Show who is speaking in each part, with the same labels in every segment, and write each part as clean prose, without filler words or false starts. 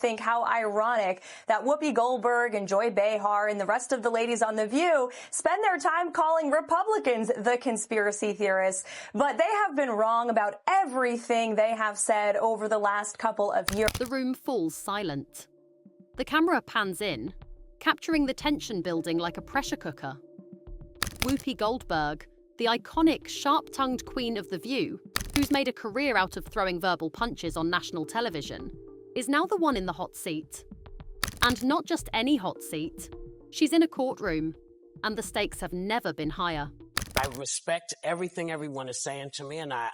Speaker 1: think how ironic that Whoopi Goldberg and Joy Behar and the rest of the ladies on The View spend their time calling Republicans the conspiracy theorists, but they have been wrong about everything they have said over the last couple of years.
Speaker 2: The room falls silent. The camera pans in, capturing the tension building like a pressure cooker. Whoopi Goldberg, the iconic, sharp-tongued queen of The View, who's made a career out of throwing verbal punches on national television, is now the one in the hot seat. And not just any hot seat. She's in a courtroom, and the stakes have never been higher.
Speaker 3: I respect everything everyone is saying to me, and I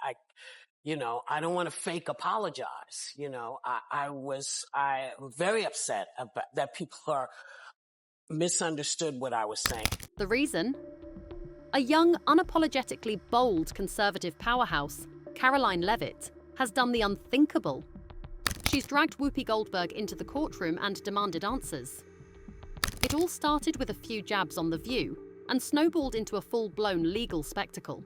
Speaker 3: don't want to fake apologize. I'm very upset about that people are misunderstood what I was saying.
Speaker 2: The reason? A young, unapologetically bold conservative powerhouse, Caroline Leavitt, has done the unthinkable. She's dragged Whoopi Goldberg into the courtroom and demanded answers. It all started with a few jabs on The View and snowballed into a full-blown legal spectacle.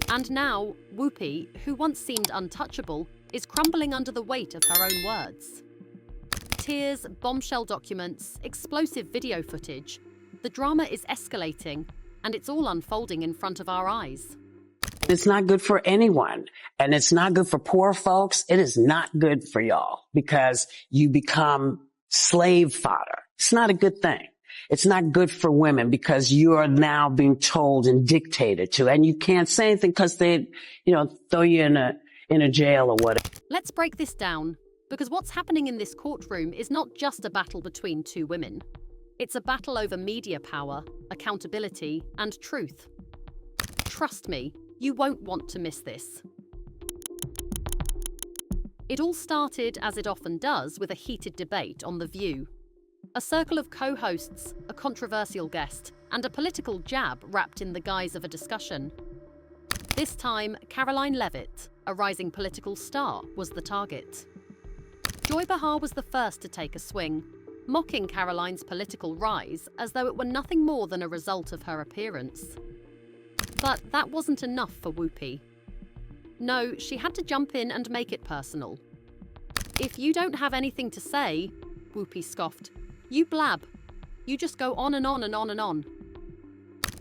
Speaker 2: And now, Whoopi, who once seemed untouchable, is crumbling under the weight of her own words. Tears, bombshell documents, explosive video footage. The drama is escalating, and it's all unfolding in front of our eyes.
Speaker 3: It's not good for anyone, and it's not good for poor folks. It is not good for y'all because you become slave fodder. It's not a good thing. It's not good for women because you are now being told and dictated to, and you can't say anything because they, throw you in a jail or whatever.
Speaker 2: Let's break this down, because what's happening in this courtroom is not just a battle between two women. It's a battle over media power, accountability, and truth. Trust me, you won't want to miss this. It all started, as it often does, with a heated debate on The View. A circle of co-hosts, a controversial guest, and a political jab wrapped in the guise of a discussion. This time, Caroline Leavitt, a rising political star, was the target. Joy Behar was the first to take a swing, mocking Caroline's political rise as though it were nothing more than a result of her appearance. But that wasn't enough for Whoopi. No, she had to jump in and make it personal. "If you don't have anything to say," Whoopi scoffed, "you blab. You just go on and on and on and on."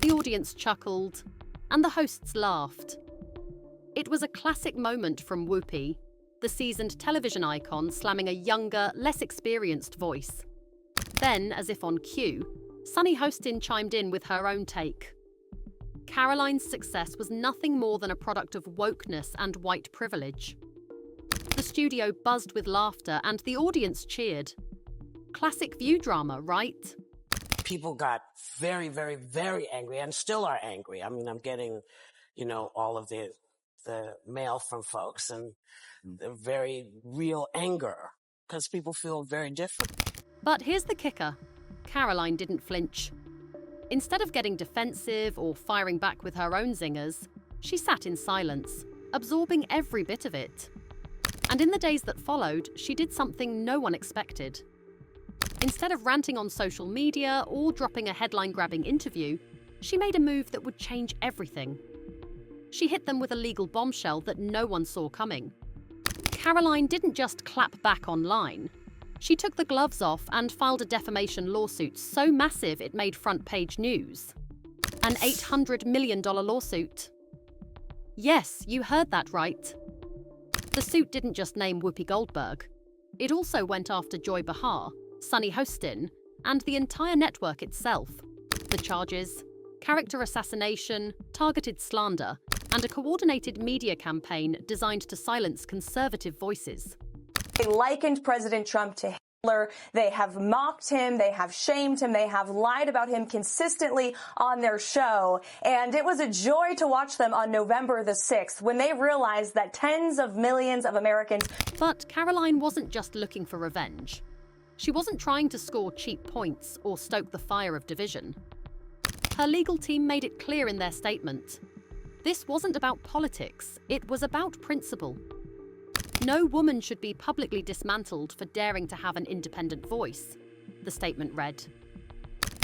Speaker 2: The audience chuckled, and the hosts laughed. It was a classic moment from Whoopi, the seasoned television icon slamming a younger, less experienced voice. Then, as if on cue, Sunny Hostin chimed in with her own take. Caroline's success was nothing more than a product of wokeness and white privilege. The studio buzzed with laughter and the audience cheered. Classic View drama, right?
Speaker 3: People got very, very, very angry and still are angry. I mean, I'm getting, all of the mail from folks and the very real anger because people feel very different.
Speaker 2: But here's the kicker. Caroline didn't flinch. Instead of getting defensive or firing back with her own zingers, she sat in silence, absorbing every bit of it. And in the days that followed, she did something no one expected. Instead of ranting on social media or dropping a headline-grabbing interview, she made a move that would change everything. She hit them with a legal bombshell that no one saw coming. Caroline didn't just clap back online. She took the gloves off and filed a defamation lawsuit so massive it made front-page news. An $800 million lawsuit. Yes, you heard that right. The suit didn't just name Whoopi Goldberg. It also went after Joy Behar, Sunny Hostin, and the entire network itself. The charges: character assassination, targeted slander, and a coordinated media campaign designed to silence conservative voices.
Speaker 1: They likened President Trump to Hitler. They have mocked him. They have shamed him. They have lied about him consistently on their show. And it was a joy to watch them on November the 6th when they realized that tens of millions of Americans.
Speaker 2: But Caroline wasn't just looking for revenge. She wasn't trying to score cheap points or stoke the fire of division. Her legal team made it clear in their statement. This wasn't about politics. It was about principle. No woman should be publicly dismantled for daring to have an independent voice, the statement read.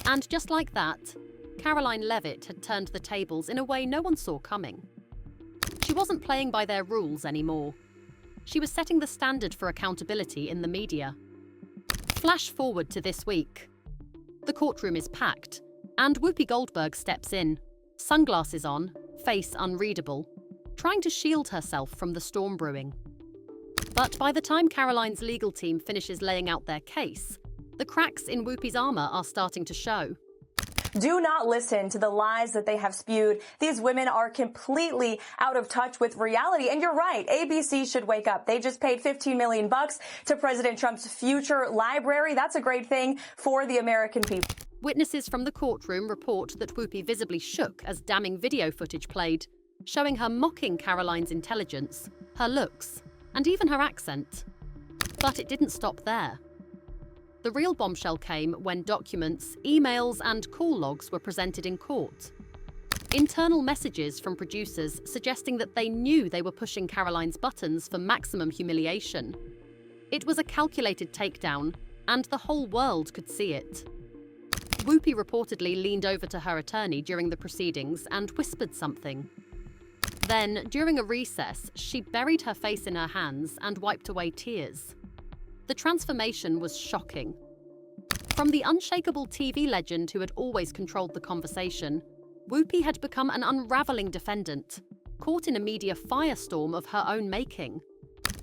Speaker 2: And just like that, Caroline Leavitt had turned the tables in a way no one saw coming. She wasn't playing by their rules anymore. She was setting the standard for accountability in the media. Flash forward to this week. The courtroom is packed, and Whoopi Goldberg steps in, sunglasses on, face unreadable, trying to shield herself from the storm brewing. But by the time Caroline's legal team finishes laying out their case, the cracks in Whoopi's armor are starting to show.
Speaker 1: Do not listen to the lies that they have spewed. These women are completely out of touch with reality. And you're right, ABC should wake up. They just paid $15 million to President Trump's future library. That's a great thing for the American people.
Speaker 2: Witnesses from the courtroom report that Whoopi visibly shook as damning video footage played, showing her mocking Caroline's intelligence, her looks, and even her accent. But it didn't stop there. The real bombshell came when documents, emails, and call logs were presented in court. Internal messages from producers suggesting that they knew they were pushing Caroline's buttons for maximum humiliation. It was a calculated takedown, and the whole world could see it. Whoopi reportedly leaned over to her attorney during the proceedings and whispered something. Then, during a recess, she buried her face in her hands and wiped away tears. The transformation was shocking. From the unshakable TV legend who had always controlled the conversation, Whoopi had become an unraveling defendant, caught in a media firestorm of her own making.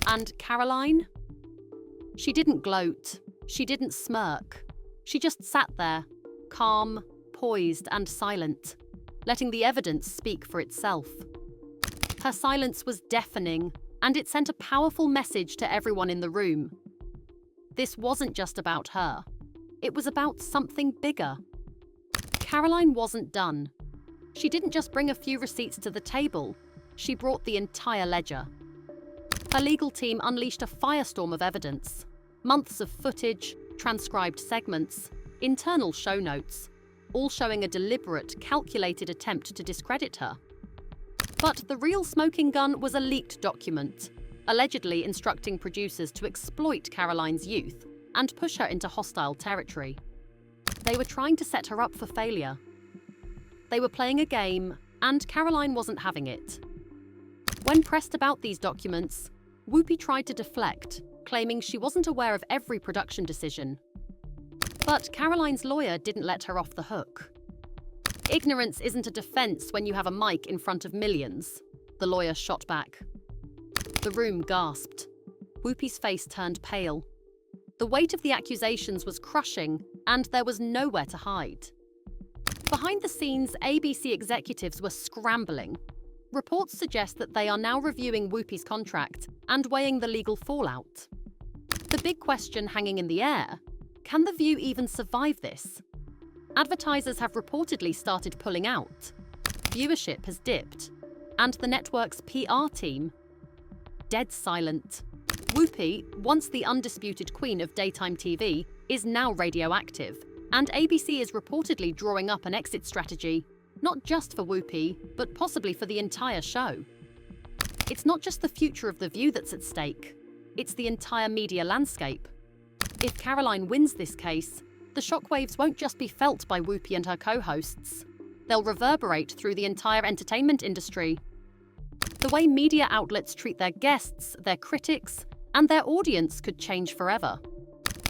Speaker 2: And Caroline? She didn't gloat. She didn't smirk. She just sat there, calm, poised, and silent, letting the evidence speak for itself. Her silence was deafening, and it sent a powerful message to everyone in the room. This wasn't just about her. It was about something bigger. Caroline wasn't done. She didn't just bring a few receipts to the table. She brought the entire ledger. Her legal team unleashed a firestorm of evidence. Months of footage, transcribed segments, internal show notes, all showing a deliberate, calculated attempt to discredit her. But the real smoking gun was a leaked document, allegedly instructing producers to exploit Caroline's youth and push her into hostile territory. They were trying to set her up for failure. They were playing a game, and Caroline wasn't having it. When pressed about these documents, Whoopi tried to deflect, claiming she wasn't aware of every production decision. But Caroline's lawyer didn't let her off the hook. "Ignorance isn't a defense when you have a mic in front of millions," the lawyer shot back. The room gasped. Whoopi's face turned pale. The weight of the accusations was crushing, and there was nowhere to hide. Behind the scenes, ABC executives were scrambling. Reports suggest that they are now reviewing Whoopi's contract and weighing the legal fallout. The big question hanging in the air: can The View even survive this? Advertisers have reportedly started pulling out. Viewership has dipped, and the network's PR team, dead silent. Whoopi, once the undisputed queen of daytime TV, is now radioactive, and ABC is reportedly drawing up an exit strategy, not just for Whoopi, but possibly for the entire show. It's not just the future of The View that's at stake, it's the entire media landscape. If Caroline wins this case, the shockwaves won't just be felt by Whoopi and her co-hosts. They'll reverberate through the entire entertainment industry. The way media outlets treat their guests, their critics, and their audience could change forever.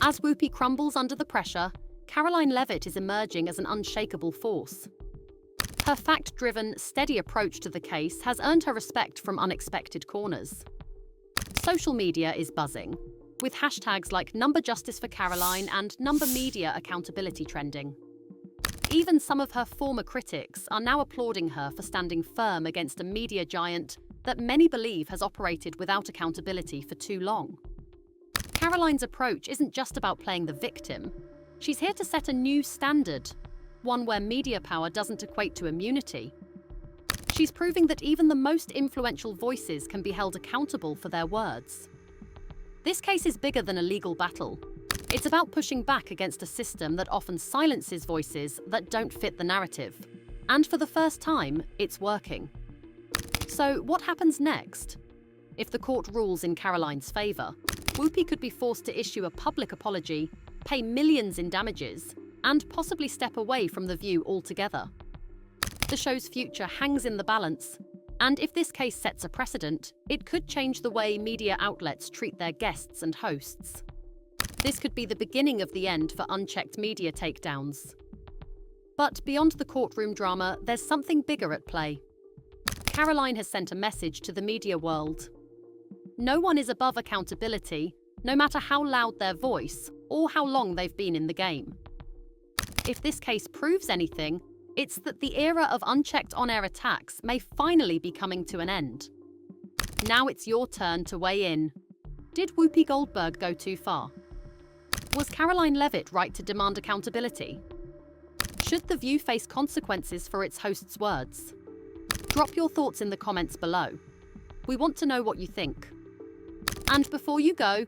Speaker 2: As Whoopi crumbles under the pressure, Caroline Leavitt is emerging as an unshakable force. Her fact-driven, steady approach to the case has earned her respect from unexpected corners. Social media is buzzing, with hashtags like #JusticeForCaroline and #MediaAccountability trending. Even some of her former critics are now applauding her for standing firm against a media giant that many believe has operated without accountability for too long. Caroline's approach isn't just about playing the victim. She's here to set a new standard, one where media power doesn't equate to immunity. She's proving that even the most influential voices can be held accountable for their words. This case is bigger than a legal battle. It's about pushing back against a system that often silences voices that don't fit the narrative. And for the first time, it's working. So what happens next? If the court rules in Caroline's favour, Whoopi could be forced to issue a public apology, pay millions in damages, and possibly step away from The View altogether. The show's future hangs in the balance, and if this case sets a precedent, it could change the way media outlets treat their guests and hosts. This could be the beginning of the end for unchecked media takedowns. But beyond the courtroom drama, there's something bigger at play. Caroline has sent a message to the media world. No one is above accountability, no matter how loud their voice or how long they've been in the game. If this case proves anything, it's that the era of unchecked on-air attacks may finally be coming to an end. Now it's your turn to weigh in. Did Whoopi Goldberg go too far? Was Caroline Levitt right to demand accountability? Should The View face consequences for its host's words? Drop your thoughts in the comments below. We want to know what you think. And before you go,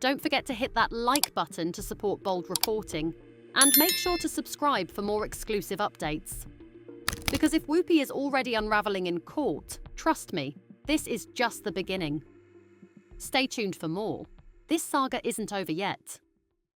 Speaker 2: don't forget to hit that like button to support bold reporting, and make sure to subscribe for more exclusive updates. Because if Whoopi is already unraveling in court, trust me, this is just the beginning. Stay tuned for more. This saga isn't over yet.